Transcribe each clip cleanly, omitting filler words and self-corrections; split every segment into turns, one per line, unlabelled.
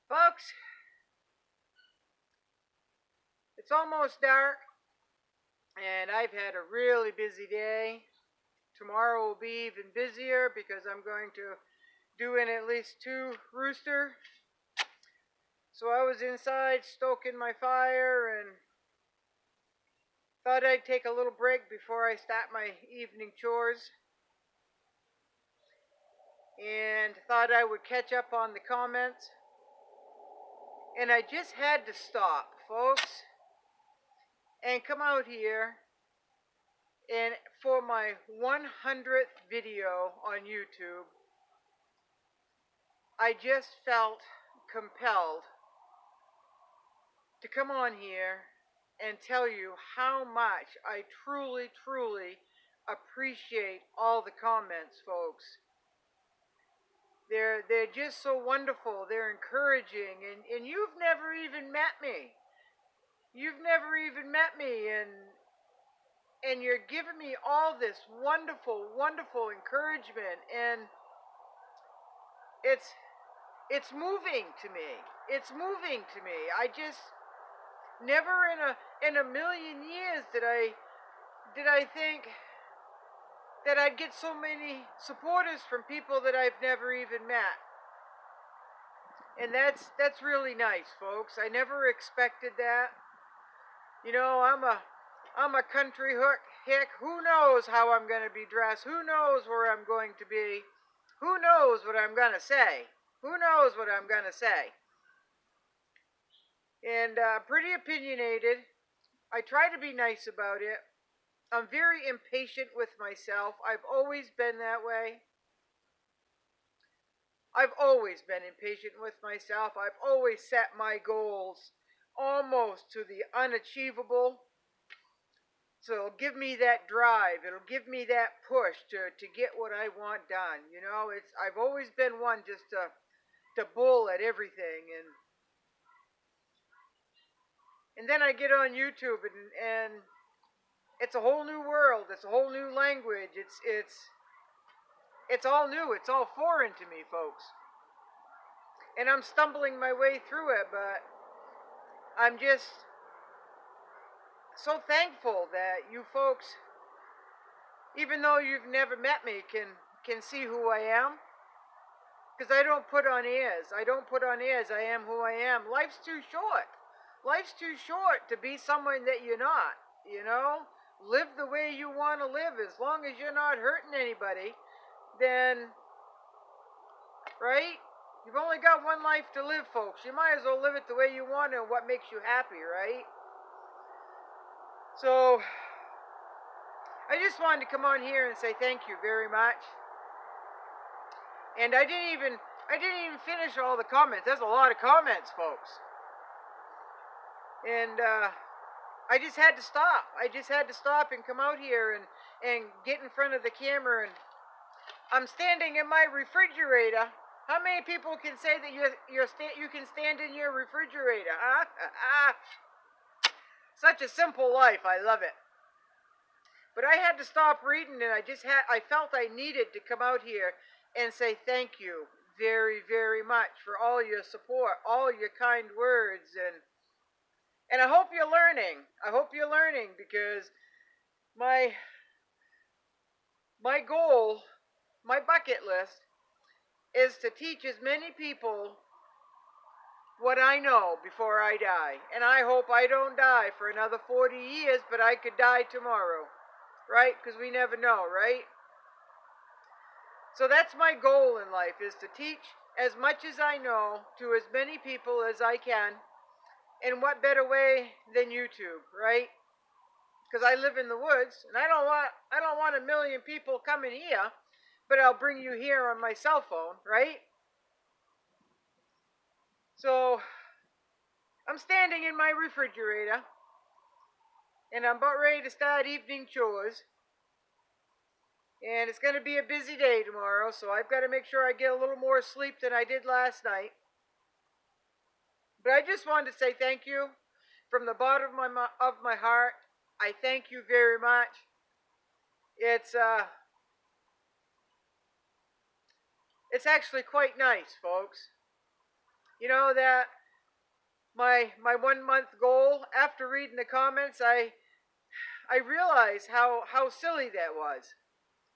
Folks, it's almost dark, and I've had a really busy day. Tomorrow will be even busier because I'm going to do in at least 2 rooster. So I was inside stoking my fire and thought I'd take a little break before I start my evening chores. And thought I would catch up on the comments. And I just had to stop, folks, and come out here and for my 100th video on YouTube, I just felt compelled to come on here and tell you how much I truly, truly appreciate all the comments, folks. They're just so wonderful. They're encouraging, and you've never even met me. You've never even met me, and you're giving me all this wonderful, wonderful encouragement, and it's moving to me. It's moving to me. I just never in a million years did I think that I'd get so many supporters from people that I've never even met. And that's really nice, folks. I never expected that. You know, I'm a country hick. Who knows how I'm going to be dressed? Who knows where I'm going to be? Who knows what I'm going to say? Who knows what I'm going to say? And pretty opinionated. I try to be nice about it. I'm very impatient with myself. I've always been that way. I've always been impatient with myself. I've always set my goals almost to the unachievable. So it'll give me that drive. It'll give me that push to get what I want done. You know, I've always been one just to bull at everything, and then I get on YouTube and it's a whole new world. It's a whole new language. It's all new. It's all foreign to me, folks. And I'm stumbling my way through it, but I'm just so thankful that you folks, even though you've never met me, can see who I am. Because I don't put on airs. I don't put on airs. I am who I am. Life's too short. Life's too short to be someone that you're not, you know? Live the way you want to live. As long as you're not hurting anybody, then, right? You've only got one life to live, folks. You might as well live it the way you want and what makes you happy, right? So, I just wanted to come on here and say thank you very much. And I didn't even finish all the comments. There's a lot of comments, folks. And I just had to stop. I just had to stop and come out here and get in front of the camera. And I'm standing in my refrigerator. How many people can say that you can stand in your refrigerator, huh? Such a simple life. I love it. But I had to stop reading, and I felt I needed to come out here and say thank you very, very much for all your support, all your kind words, and I hope you're learning. I hope you're learning, because my goal, my bucket list, is to teach as many people what I know before I die. And I hope I don't die for another 40 years, but I could die tomorrow, right? Because we never know, right? So that's my goal in life, is to teach as much as I know to as many people as I can. And what better way than YouTube, right? Because I live in the woods, and I don't want a million people coming here, but I'll bring you here on my cell phone, right? So I'm standing in my refrigerator, and I'm about ready to start evening chores. And it's going to be a busy day tomorrow, so I've got to make sure I get a little more sleep than I did last night. But I just wanted to say thank you from the bottom of my heart. I thank you very much. It's actually quite nice, folks. You know that my 1 month goal, after reading the comments, I realize how silly that was.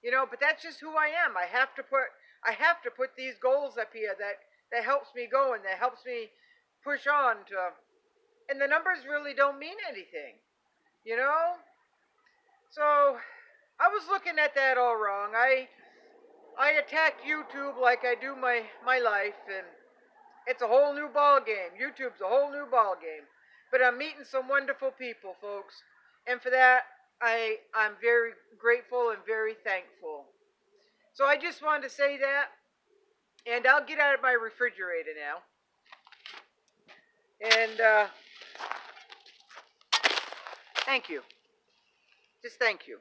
You know, but that's just who I am. I have to put these goals up here that helps me go and that helps me push on to, and the numbers really don't mean anything, you know? So I was looking at that all wrong. I attack YouTube like I do my life, and it's a whole new ball game. YouTube's a whole new ball game. But I'm meeting some wonderful people, folks. And for that, I'm very grateful and very thankful. So I just wanted to say that, and I'll get out of my refrigerator now. And thank you. Just thank you.